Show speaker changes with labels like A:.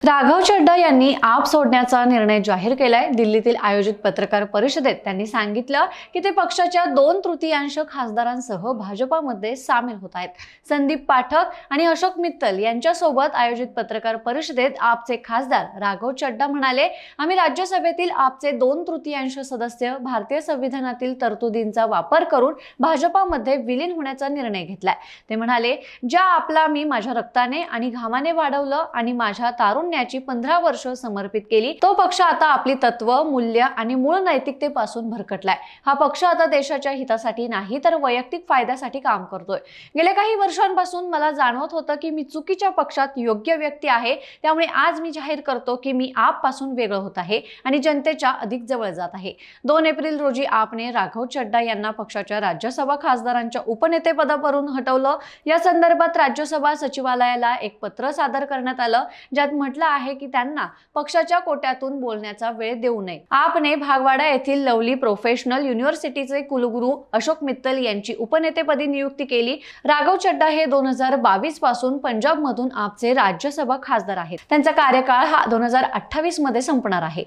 A: राघव चड्ढा यांनी आप सोडण्याचा निर्णय जाहीर केलाय। दिल्लीतील आयोजित पत्रकार परिषदेत त्यांनी सांगितलं की ते पक्षाच्या 2/3 खासदारांसह भाजपामध्ये सामील होत आहेत। संदीप पाठक आणि अशोक मित्तल यांच्यासोबत आयोजित पत्रकार परिषदेत आपचे खासदार राघव चड्ढा म्हणाले, आम्ही राज्यसभेतील आपचे 2/3 सदस्य भारतीय संविधानातील तरतुदींचा वापर करून भाजपामध्ये विलीन होण्याचा निर्णय घेतलाय। ते म्हणाले, ज्या आपला मी माझ्या रक्ताने आणि घामाने वाढवलं आणि माझ्या तारुण्याची 15 वर्ष समर्पित केली, तो पक्ष आता आपली तत्व, मूल्य आणि मूळ नैतिकतेपासून भरकटलाय। हा पक्ष आता देशाच्या हितासाठी नाही तर वैयक्तिक फायद्यासाठी काम करतोय। गेल्या काही वर्षांपासून मला जाणवत होतं की मी चुकीच्या पक्षात योग्य व्यक्ती आहे, त्यामुळे आज मी जाहीर करतो की मी आप पासून वेगळं होत आहे आणि जनतेच्या अधिक जवळ जात आहे। 2 एप्रिल रोजी आपने राघव चड्ढा यांना पक्षाच्या राज्यसभा खासदारांच्या उपनेतेपदावरून हटवलं। या संदर्भात राज्यसभा सचिवालयाला एक पत्र सादर करण्यात आलं, ज्यात म्हटलं आहे की त्यांना पक्षाच्या कोट्यातून बोलण्याचा वेळ देऊ नये। आपने भागवाडा येथील लवली प्रोफेशनल युनिव्हर्सिटीचे कुलगुरू अशोक मित्तल यांची उपनेतेपदी नियुक्ती केली। राघव चड्ढा हे 2022 पासून पंजाब मधून आपचे राज्यसभा खासदार आहेत। त्यांचा कार्यकाळ हा 2028 मध्ये संपणार आहे।